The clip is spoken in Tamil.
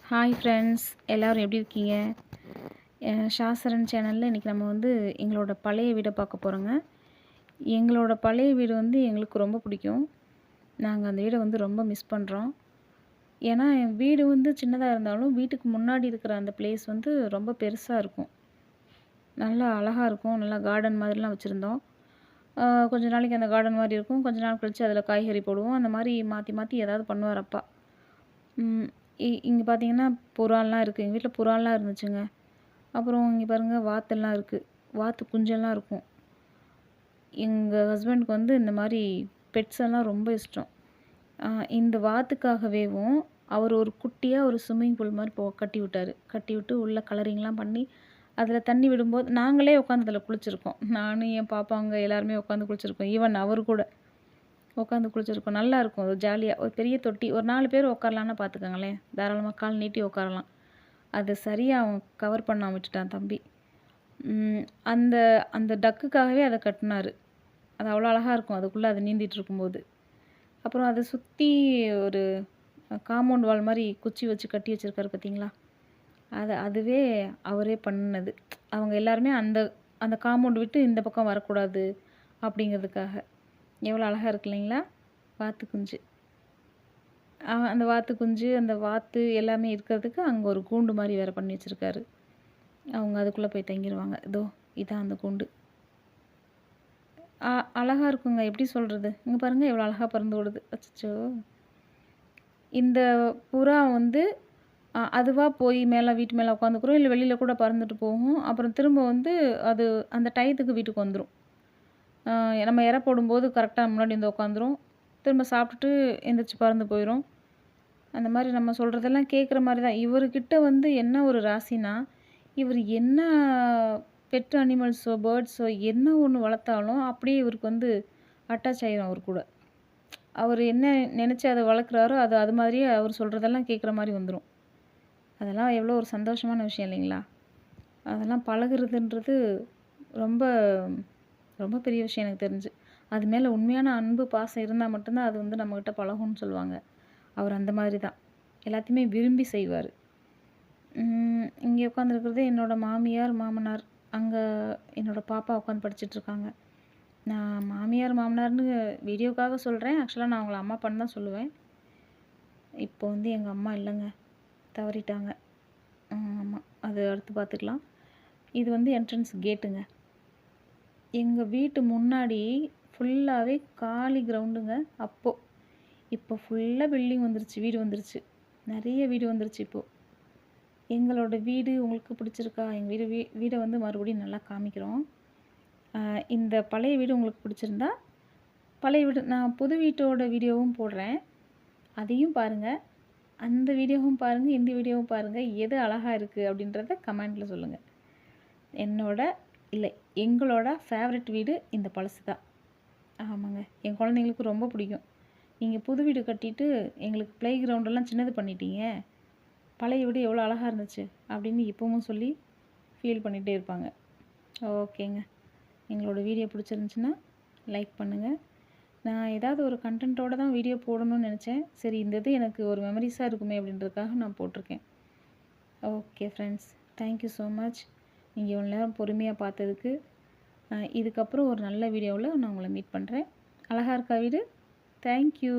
ஹாய் ஃப்ரெண்ட்ஸ், எல்லோரும் எப்படி இருக்கீங்க? ஷாசரன் சேனலில் இன்றைக்கி நம்ம வந்து எங்களோட பழைய வீடை பார்க்க போகிறோங்க. எங்களோட பழைய வீடு வந்து எங்களுக்கு ரொம்ப பிடிக்கும். நாங்கள் அந்த வீடை வந்து ரொம்ப மிஸ் பண்ணுறோம். ஏன்னா என் வீடு வந்து சின்னதாக இருந்தாலும் வீட்டுக்கு முன்னாடி இருக்கிற அந்த பிளேஸ் வந்து ரொம்ப பெருசாக இருக்கும். நல்லா அழகாக இருக்கும். நல்லா கார்டன் மாதிரிலாம் வச்சுருந்தோம். கொஞ்ச நாளைக்கு அந்த கார்டன் மாதிரி இருக்கும். கொஞ்ச நாள் கழித்து அதில் காய்கறி போடுவோம். அந்த மாதிரி மாற்றி மாற்றி ஏதாவது பண்ணுவார் அப்பா. இங்கே பார்த்தீங்கன்னா புறாலாம் இருக்குது. எங்கள் வீட்டில் புறாலாம் இருந்துச்சுங்க. அப்புறம் இங்கே பாருங்கள் வாத்தெல்லாம் இருக்குது. வாத்து குஞ்செல்லாம் இருக்கும். எங்கள் ஹஸ்பண்டுக்கு வந்து இந்த மாதிரி பெட்ஸ் எல்லாம் ரொம்ப இஷ்டம். இந்த வாத்துக்காகவேவும் அவர் ஒரு குட்டியாக ஒரு ஸ்விம்மிங் பூல் மாதிரி கட்டி விட்டார். கட்டி விட்டு உள்ள கலரிங்லாம் பண்ணி அதில் தண்ணி விடும்போது நாங்களே உட்காந்து அதில் குளிச்சிருக்கோம். நானும் என் பாப்பாங்க எல்லாருமே உட்காந்து குளிச்சிருக்கோம். ஈவன் அவர் கூட உட்காந்து குளிச்சிருக்கோம். நல்லாயிருக்கும் அது ஜாலியாக. ஒரு பெரிய தொட்டி ஒரு 4 பேர் உட்காரலான்னா பார்த்துக்கோங்களேன். தாராளமாக கால் நீட்டி உட்காரலாம். அது சரியாக அவன் கவர் பண்ணாம விட்டுட்டான் தம்பி. அந்த அந்த டக்குக்காகவே அதை கட்டினார். அது அவ்வளோ அழகாக இருக்கும் அதுக்குள்ளே அது நீந்திட்டு இருக்கும்போது. அப்புறம் அதை சுற்றி ஒரு காம்பவுண்ட் வால் மாதிரி குச்சி வச்சு கட்டி வச்சுருக்காரு பார்த்தீங்களா? அதுவே அவரே பண்ணது. அவங்க எல்லாருமே அந்த அந்த காம்பவுண்ட் விட்டு இந்த பக்கம் வரக்கூடாது அப்படிங்கிறதுக்காக. எவ்வளோ அழகாக இருக்கு இல்லைங்களா? வாத்து குஞ்சு. அந்த வாத்து குஞ்சு, அந்த வாத்து எல்லாமே இருக்கிறதுக்கு அங்கே ஒரு கூண்டு மாதிரி வேறு பண்ணி வச்சுருக்காரு. அவங்க அதுக்குள்ளே போய் தங்கிடுவாங்க. இதோ இதான் அந்த கூண்டு. அழகாக இருக்குங்க. எப்படி சொல்கிறது? இங்கே பாருங்கள் எவ்வளோ அழகாக பறந்து ஓடுது. அச்சச்சோ! இந்த புறா வந்து அதுவாக போய் மேலே வீட்டு மேலே உட்காந்துக்கிறோம். இல்லை வெளியில் கூட பறந்துட்டு போகும். அப்புறம் திரும்ப வந்து அது அந்த டயத்துக்கு வீட்டுக்கு வந்துடும். நம்ம இரை போடும்போது கரெக்டாக முன்னாடி வந்து உட்காந்துரும். திரும்ப சாப்பிட்டுட்டு எந்திரிச்சு பறந்து போயிடும். அந்த மாதிரி நம்ம சொல்கிறதெல்லாம் கேட்குற மாதிரி தான். இவர்கிட்ட வந்து என்ன ஒரு ராசினா, இவர் என்ன பெட் அனிமல்ஸோ பேர்ட்ஸோ என்ன ஒன்று வளர்த்தாலும் அப்படியே இவருக்கு வந்து அட்டாச் ஆகிடும் அவர் கூட. அவர் என்ன நினச்சி அதை வளர்க்குறாரோ அது மாதிரியே அவர் சொல்கிறதெல்லாம் கேட்குற மாதிரி வந்துடும். அதெல்லாம் எவ்வளோ ஒரு சந்தோஷமான விஷயம் இல்லைங்களா? அதெல்லாம் பழகுறதுன்றது ரொம்ப ரொம்ப பெரிய விஷயம் எனக்கு தெரிஞ்சு. அது மேலே உண்மையான அன்பு பாசம் இருந்தால் மட்டும்தான் அது வந்து நம்மக்கிட்ட பழகும்னு சொல்லுவாங்க. அவர் அந்த மாதிரி தான். எல்லாத்தையுமே விரும்பி செய்வார். இங்கே உட்காந்துருக்கிறது என்னோடய மாமியார் மாமனார். அங்கே என்னோடய பாப்பா உட்காந்து படிச்சிட்ருக்காங்க. நான் மாமியார் மாமனார்னு வீடியோக்காக சொல்கிறேன். ஆக்சுவலாக நான் அவங்கள அம்மா அப்பான்னு தான் சொல்லுவேன். இப்போ வந்து எங்கள் அம்மா இல்லைங்க, தவறிட்டாங்க. ஆமாம், அது அடுத்து பார்த்துக்கலாம். இது வந்து என்ட்ரன்ஸ் கேட்டுங்க. எங்கள் வீட்டு முன்னாடி ஃபுல்லாகவே காலி கிரவுண்டுங்க அப்போது. இப்போ ஃபுல்லாக பில்டிங் வந்துருச்சு, வீடு வந்துருச்சு. நிறைய வீடு வந்துருச்சு இப்போது. எங்களோட வீடு உங்களுக்கு பிடிச்சிருக்கா? எங்கள் வீடை வந்து மறுபடியும் நல்லா காமிக்கிறோம். இந்த பழைய வீடு உங்களுக்கு பிடிச்சிருந்தா பழைய வீடு நான் புது வீட்டோட வீடியோவும் போடுறேன். அதையும் பாருங்கள். அந்த வீடியோவும் பாருங்கள், இந்த வீடியோவும் பாருங்கள். எது அழகாக இருக்குது அப்படின்றத கமெண்டில் சொல்லுங்கள். எங்களோட ஃபேவரட் வீடு இந்த பழசு தான். ஆமாங்க, என் குழந்தைங்களுக்கு ரொம்ப பிடிக்கும். நீங்கள் புது வீடு கட்டிட்டு எங்களுக்கு ப்ளே கிரவுண்டெல்லாம் சின்னது பண்ணிட்டீங்க, பழைய வீடு எவ்வளோ அழகாக இருந்துச்சு அப்படின்னு இப்போவும் சொல்லி ஃபீல் பண்ணிகிட்டே இருப்பாங்க. ஓகேங்க, எங்களோட வீடியோ பிடிச்சிருந்துச்சின்னா லைக் பண்ணுங்கள். நான் ஏதாவது ஒரு கண்டென்ட்டோடு தான் வீடியோ போடணும்னு நினச்சேன். சரி, இந்த இது எனக்கு ஒரு மெமரிஸாக இருக்குமே அப்படின்றதுக்காக நான் போட்டிருக்கேன். Okay friends, thank you so much. நீங்கள் இவ்வளோ நேரம் பொறுமையாக பார்த்ததுக்கு. இதுக்கப்புறம் ஒரு நல்ல வீடியோவில் நான் உங்களை மீட் பண்ணுறேன். அழகாக இருக்கா வீடு? தேங்க்யூ.